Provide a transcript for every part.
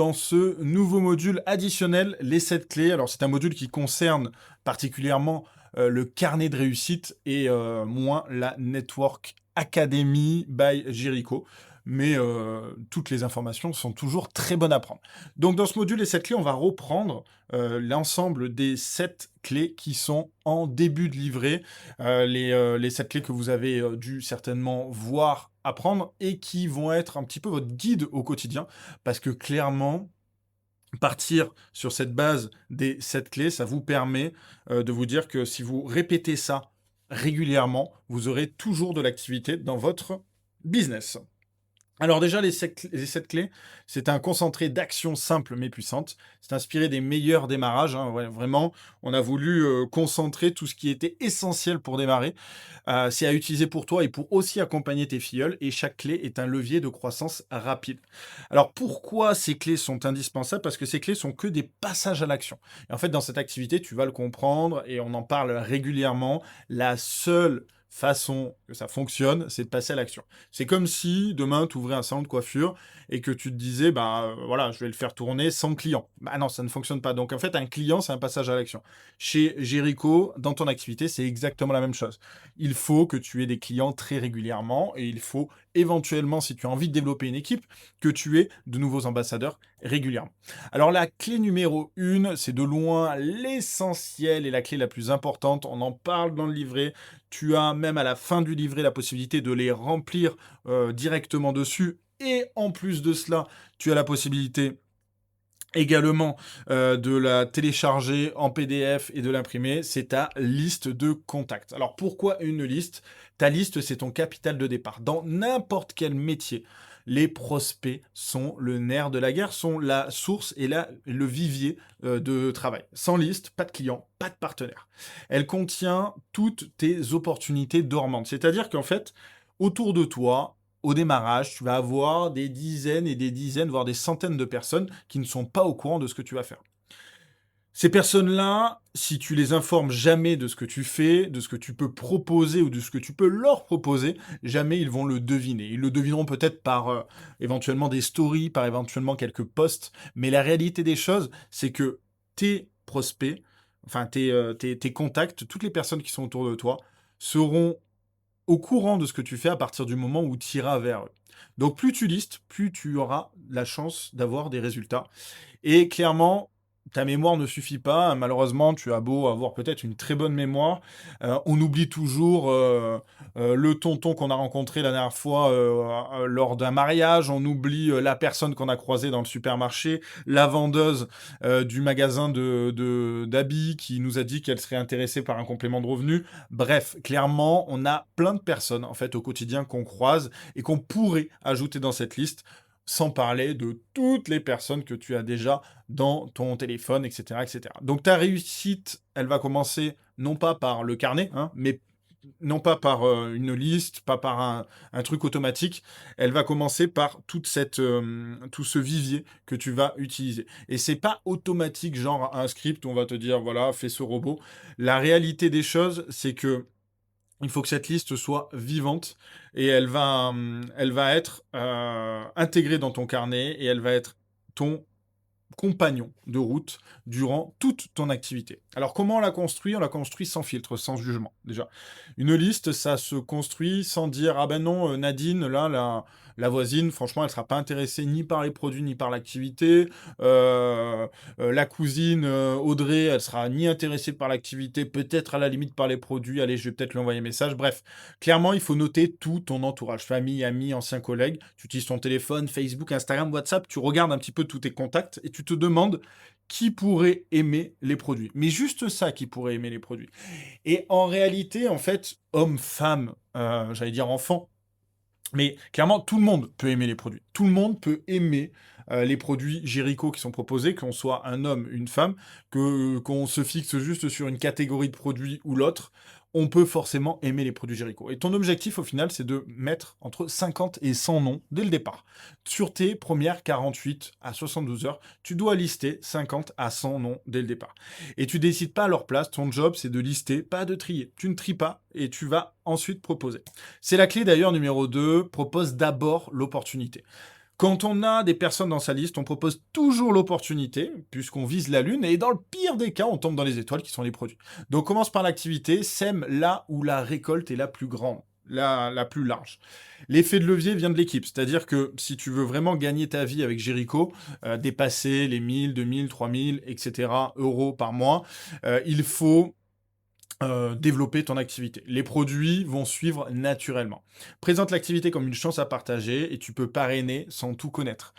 dans ce nouveau module additionnel, les 7 clés. Alors, c'est un module qui concerne particulièrement le carnet de réussite et moins la Network Academy by Jericho. Mais toutes les informations sont toujours très bonnes à prendre. Donc, dans ce module, les 7 clés, on va reprendre l'ensemble des 7 clés qui sont en début de livret. Les 7 clés que vous avez dû certainement voir apprendre et qui vont être un petit peu votre guide au quotidien. Parce que clairement, partir sur cette base des 7 clés, ça vous permet de vous dire que si vous répétez ça régulièrement, vous aurez toujours de l'activité dans votre business. Alors déjà, les 7 clés, c'est un concentré d'actions simples mais puissantes. C'est inspiré des meilleurs démarrages, hein. Ouais, vraiment, on a voulu concentrer tout ce qui était essentiel pour démarrer. C'est à utiliser pour toi et pour aussi accompagner tes filleuls. Et chaque clé est un levier de croissance rapide. Alors pourquoi ces clés sont indispensables? Parce que ces clés sont que des passages à l'action. Et en fait, dans cette activité, tu vas le comprendre et on en parle régulièrement. La seule façon que ça fonctionne, c'est de passer à l'action. C'est comme si demain tu ouvrais un salon de coiffure et que tu te disais, bah voilà, je vais le faire tourner sans client. Bah non, ça ne fonctionne pas. Donc en fait, un client, c'est un passage à l'action. Chez Jericho, dans ton activité, c'est exactement la même chose. Il faut que tu aies des clients très régulièrement et il faut éventuellement, si tu as envie de développer une équipe, que tu aies de nouveaux ambassadeurs régulièrement. Alors la clé numéro 1, c'est de loin l'essentiel et la clé la plus importante. On en parle dans le livret. Tu as même à la fin du livret la possibilité de les remplir directement dessus. Et en plus de cela, tu as la possibilité également de la télécharger en PDF et de l'imprimer. C'est ta liste de contacts. Alors pourquoi une liste? Ta liste, c'est ton capital de départ. Dans n'importe quel métier, les prospects sont le nerf de la guerre, sont la source et le vivier de travail. Sans liste, pas de client, pas de partenaire. Elle contient toutes tes opportunités dormantes. C'est-à-dire qu'en fait, autour de toi, au démarrage, tu vas avoir des dizaines et des dizaines, voire des centaines de personnes qui ne sont pas au courant de ce que tu vas faire. Ces personnes-là, si tu les informes jamais de ce que tu fais, de ce que tu peux proposer ou de ce que tu peux leur proposer, jamais ils vont le deviner. Ils le devineront peut-être par éventuellement des stories, par éventuellement quelques posts, mais la réalité des choses, c'est que tes prospects, enfin tes contacts, toutes les personnes qui sont autour de toi, seront au courant de ce que tu fais à partir du moment où tu iras vers eux. Donc plus tu listes, plus tu auras la chance d'avoir des résultats. Et clairement, ta mémoire ne suffit pas. Malheureusement, tu as beau avoir peut-être une très bonne mémoire. On oublie toujours le tonton qu'on a rencontré la dernière fois lors d'un mariage. On oublie la personne qu'on a croisée dans le supermarché. La vendeuse du magasin d'habits qui nous a dit qu'elle serait intéressée par un complément de revenu. Bref, clairement, on a plein de personnes en fait au quotidien qu'on croise et qu'on pourrait ajouter dans cette liste sans parler de toutes les personnes que tu as déjà dans ton téléphone, etc., etc. Donc ta réussite, elle va commencer non pas par le carnet, hein, mais non pas par une liste, pas par un truc automatique. Elle va commencer par tout ce vivier que tu vas utiliser. Et c'est pas automatique, genre un script où on va te dire voilà, fais ce robot. La réalité des choses, c'est que il faut que cette liste soit vivante et elle va être intégrée dans ton carnet et elle va être ton compagnon de route durant toute ton activité. Alors comment on la construit? On la construit sans filtre, sans jugement, déjà. Une liste, ça se construit sans dire ah ben non, Nadine, là, la voisine, franchement, elle sera pas intéressée ni par les produits ni par l'activité. La cousine Audrey, elle sera ni intéressée par l'activité, peut-être à la limite par les produits. Allez, je vais peut-être lui envoyer un message. Bref, clairement, il faut noter tout ton entourage, famille, amis, anciens collègues. Tu utilises ton téléphone, Facebook, Instagram, WhatsApp, tu regardes un petit peu tous tes contacts et tu te demandes qui pourrait aimer les produits. Mais juste ça, qui pourrait aimer les produits. Et en réalité, en fait, homme, femme, j'allais dire enfant, mais clairement, tout le monde peut aimer les produits. Tout le monde peut aimer les produits Jericho qui sont proposés, qu'on soit un homme, une femme, qu'on se fixe juste sur une catégorie de produits ou l'autre. On peut forcément aimer les produits Jericho. Et ton objectif, au final, c'est de mettre entre 50 et 100 noms dès le départ. Sur tes premières 48 à 72 heures, tu dois lister 50 à 100 noms dès le départ. Et tu décides pas à leur place, ton job, c'est de lister, pas de trier. Tu ne tries pas et tu vas ensuite proposer. C'est la clé d'ailleurs numéro 2, propose d'abord l'opportunité. Quand on a des personnes dans sa liste, on propose toujours l'opportunité, puisqu'on vise la lune, et dans le pire des cas, on tombe dans les étoiles qui sont les produits. Donc commence par l'activité, sème là où la récolte est la plus grande, la plus large. L'effet de levier vient de l'équipe, c'est-à-dire que si tu veux vraiment gagner ta vie avec Jericho, dépasser les 1000, 2000, 3000, etc. euros par mois, il faut développer ton activité. Les produits vont suivre naturellement. Présente l'activité comme une chance à partager et tu peux parrainer sans tout connaître.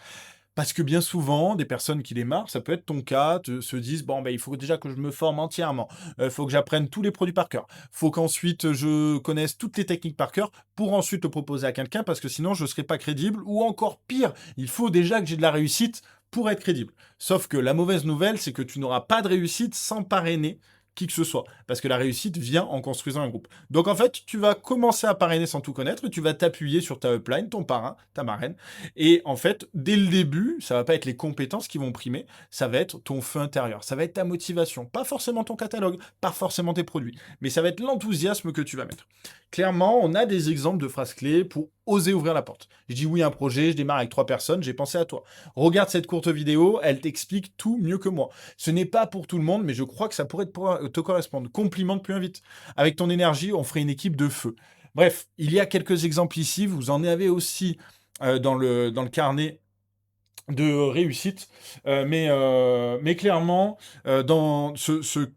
Parce que bien souvent, des personnes qui démarrent, ça peut être ton cas, se disent, bon, ben, il faut déjà que je me forme entièrement, il faut que j'apprenne tous les produits par cœur, faut qu'ensuite je connaisse toutes les techniques par cœur pour ensuite le proposer à quelqu'un, parce que sinon je ne serai pas crédible, ou encore pire, il faut déjà que j'ai de la réussite pour être crédible. Sauf que la mauvaise nouvelle, c'est que tu n'auras pas de réussite sans parrainer qui que ce soit, parce que la réussite vient en construisant un groupe. Donc en fait, tu vas commencer à parrainer sans tout connaître, tu vas t'appuyer sur ta upline, ton parrain, ta marraine, et en fait, dès le début, ça va pas être les compétences qui vont primer, ça va être ton feu intérieur, ça va être ta motivation, pas forcément ton catalogue, pas forcément tes produits, mais ça va être l'enthousiasme que tu vas mettre. Clairement, on a des exemples de phrases clés pour oser ouvrir la porte. Je dis oui à un projet, je démarre avec 3 personnes, j'ai pensé à toi. Regarde cette courte vidéo, elle t'explique tout mieux que moi. Ce n'est pas pour tout le monde, mais je crois que ça pourrait te correspondre. Complimente plus vite. Avec ton énergie, on ferait une équipe de feu. Bref, il y a quelques exemples ici, vous en avez aussi dans le carnet de réussite, mais clairement, dans cette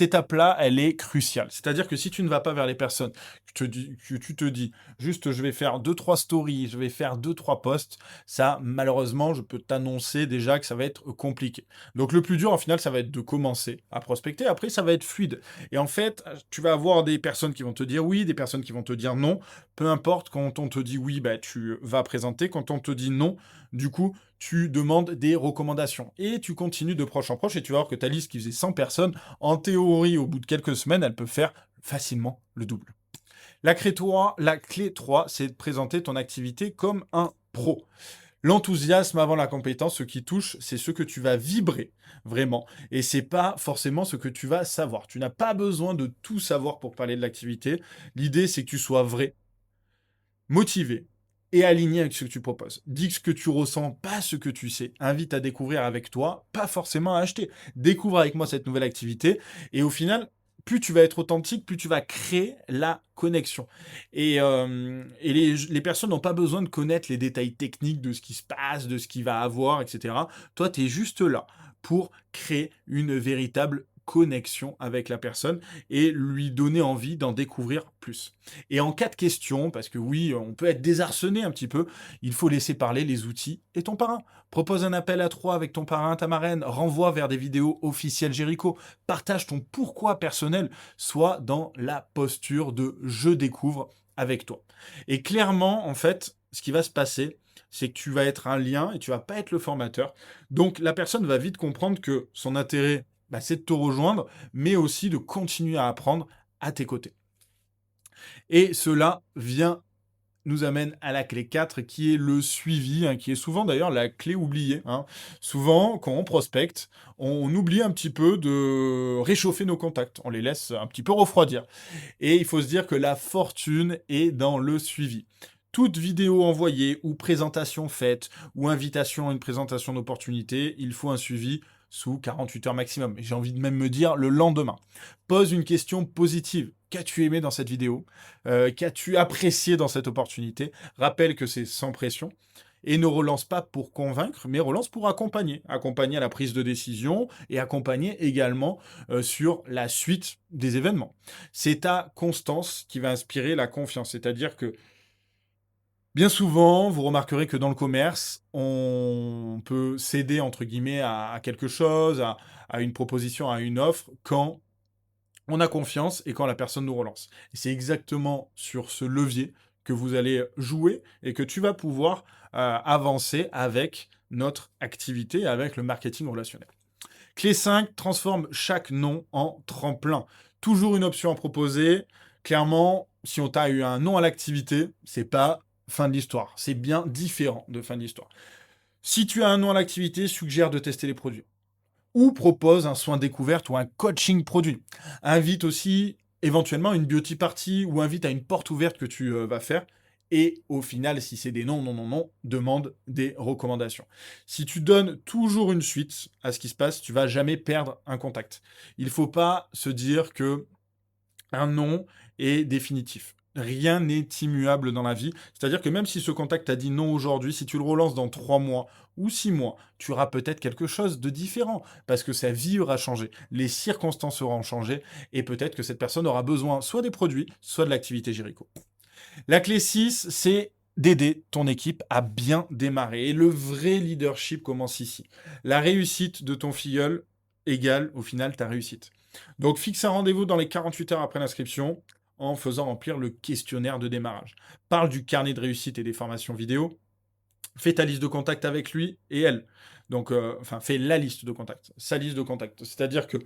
étape-là, elle est cruciale. C'est-à-dire que si tu ne vas pas vers les personnes, que tu te dis, juste je vais faire deux trois stories, je vais faire deux trois posts, ça, malheureusement, je peux t'annoncer déjà que ça va être compliqué. Donc le plus dur, en final, ça va être de commencer à prospecter, après, ça va être fluide. Et en fait, tu vas avoir des personnes qui vont te dire oui, des personnes qui vont te dire non, peu importe, quand on te dit oui, bah, tu vas présenter. Quand on te dit non, du coup, tu demandes des recommandations. Et tu continues de proche en proche et tu vas voir que ta liste qui faisait 100 personnes, en théorie, au bout de quelques semaines, elle peut faire facilement le double. La clé 3, c'est de présenter ton activité comme un pro. L'enthousiasme avant la compétence, ce qui touche, c'est ce que tu vas vibrer vraiment. Et c'est pas forcément ce que tu vas savoir. Tu n'as pas besoin de tout savoir pour parler de l'activité. L'idée, c'est que tu sois vrai, motivé et aligné avec ce que tu proposes. Dis ce que tu ressens, pas ce que tu sais. Invite à découvrir avec toi, pas forcément à acheter. Découvre avec moi cette nouvelle activité et au final, plus tu vas être authentique, plus tu vas créer la connexion. Et les personnes n'ont pas besoin de connaître les détails techniques de ce qui se passe, de ce qu'il va avoir, etc. Toi, tu es juste là pour créer une véritable connexion avec la personne et lui donner envie d'en découvrir plus. Et en cas de question, parce que oui, on peut être désarçonné un petit peu, il faut laisser parler les outils et ton parrain. Propose un appel à 3 avec ton parrain, ta marraine, renvoie vers des vidéos officielles Jericho, partage ton pourquoi personnel, soit dans la posture de je découvre avec toi. Et clairement, en fait, ce qui va se passer, c'est que tu vas être un lien et tu vas pas être le formateur. Donc la personne va vite comprendre que son intérêt, bah, c'est de te rejoindre, mais aussi de continuer à apprendre à tes côtés. Et cela nous amène à la clé 4, qui est le suivi, hein, qui est souvent d'ailleurs la clé oubliée, hein. Souvent, quand on prospecte, on oublie un petit peu de réchauffer nos contacts. On les laisse un petit peu refroidir. Et il faut se dire que la fortune est dans le suivi. Toute vidéo envoyée ou présentation faite ou invitation à une présentation d'opportunité, il faut un suivi sous 48 heures maximum. J'ai envie de même me dire le lendemain. Pose une question positive. Qu'as-tu aimé dans cette vidéo? Qu'as-tu apprécié dans cette opportunité? Rappelle que c'est sans pression. Et ne relance pas pour convaincre, mais relance pour accompagner. Accompagner à la prise de décision et accompagner également sur la suite des événements. C'est ta constance qui va inspirer la confiance. C'est-à-dire que bien souvent, vous remarquerez que dans le commerce, on peut céder entre guillemets à quelque chose, à une proposition, à une offre, quand on a confiance et quand la personne nous relance. Et c'est exactement sur ce levier que vous allez jouer et que tu vas pouvoir avancer avec notre activité, avec le marketing relationnel. Clé 5, transforme chaque non en tremplin. Toujours une option à proposer. Clairement, si on t'a eu un non à l'activité, c'est pas fin de l'histoire. C'est bien différent de fin de l'histoire. Si tu as un non à l'activité, suggère de tester les produits. Ou propose un soin découverte ou un coaching produit. Invite aussi éventuellement une beauty party ou invite à une porte ouverte que tu vas faire Et au final, si c'est des non, non, non, non, demande des recommandations. Si tu donnes toujours une suite à ce qui se passe, tu vas jamais perdre un contact. Il faut pas se dire que un non est définitif. Rien n'est immuable dans la vie. C'est-à-dire que même si ce contact t'a dit non aujourd'hui, si tu le relances dans 3 mois ou 6 mois, tu auras peut-être quelque chose de différent parce que sa vie aura changé, les circonstances auront changé et peut-être que cette personne aura besoin soit des produits, soit de l'activité Jericho. La clé 6, c'est d'aider ton équipe à bien démarrer. Et le vrai leadership commence ici. La réussite de ton filleul égale au final ta réussite. Donc fixe un rendez-vous dans les 48 heures après l'inscription en faisant remplir le questionnaire de démarrage. Parle du carnet de réussite et des formations vidéo. Fais ta liste de contacts avec lui et elle. Donc, fais la liste de contacts, sa liste de contacts. C'est-à-dire que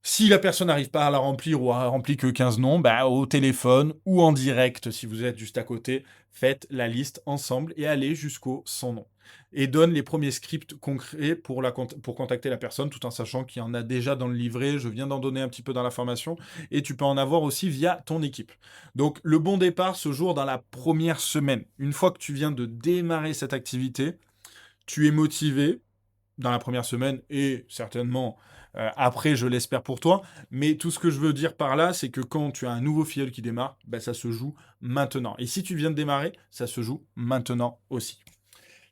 si la personne n'arrive pas à la remplir ou a rempli que 15 noms, bah, au téléphone ou en direct, si vous êtes juste à côté, faites la liste ensemble et allez jusqu'au 100 noms. Et donne les premiers scripts concrets pour contacter la personne, tout en sachant qu'il y en a déjà dans le livret. Je viens d'en donner un petit peu dans la formation. Et tu peux en avoir aussi via ton équipe. Donc, le bon départ se joue dans la première semaine. Une fois que tu viens de démarrer cette activité, tu es motivé dans la première semaine et certainement après, je l'espère pour toi. Mais tout ce que je veux dire par là, c'est que quand tu as un nouveau filleul qui démarre, bah, ça se joue maintenant. Et si tu viens de démarrer, ça se joue maintenant aussi.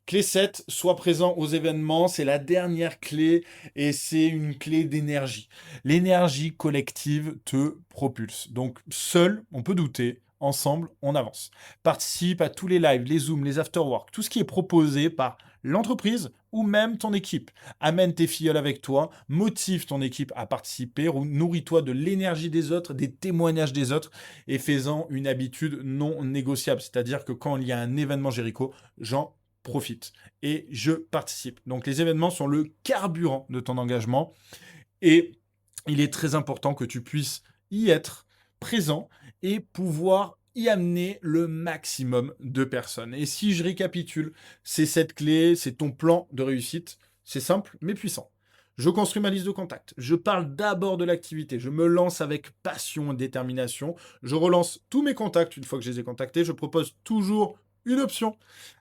Clé 7, sois présent aux événements, c'est la dernière clé et c'est une clé d'énergie. L'énergie collective te propulse. Donc seul, on peut douter, ensemble, on avance. Participe à tous les lives, les zooms, les afterwork, tout ce qui est proposé par l'entreprise ou même ton équipe. Amène tes filleuls avec toi, motive ton équipe à participer, ou nourris-toi de l'énergie des autres, des témoignages des autres et fais-en une habitude non négociable. C'est-à-dire que quand il y a un événement Jericho, j'en profite et je participe. Donc les événements sont le carburant de ton engagement et il est très important que tu puisses y être présent et pouvoir y amener le maximum de personnes. Et si je récapitule, c'est cette clé, c'est ton plan de réussite. C'est simple mais puissant. Je construis ma liste de contacts. Je parle d'abord de l'activité. Je me lance avec passion et détermination. Je relance tous mes contacts une fois que je les ai contactés. Je propose toujours une option.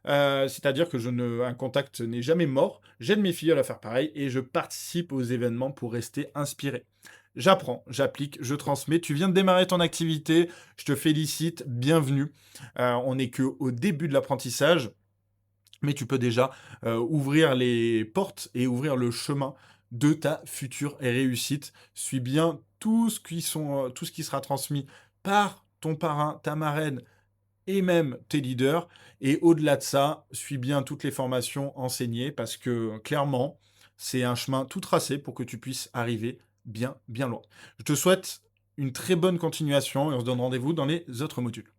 C'est-à-dire que un contact n'est jamais mort. J'aide mes filles à faire pareil et je participe aux événements pour rester inspiré. J'apprends, j'applique, je transmets. Tu viens de démarrer ton activité. Je te félicite. Bienvenue. On n'est qu'au début de l'apprentissage. Mais tu peux déjà ouvrir les portes et ouvrir le chemin de ta future réussite. Suis bien tout ce qui sera transmis par ton parrain, ta marraine et même tes leaders. Et au-delà de ça, suis bien toutes les formations enseignées parce que clairement, c'est un chemin tout tracé pour que tu puisses arriver bien, bien loin. Je te souhaite une très bonne continuation et on se donne rendez-vous dans les autres modules.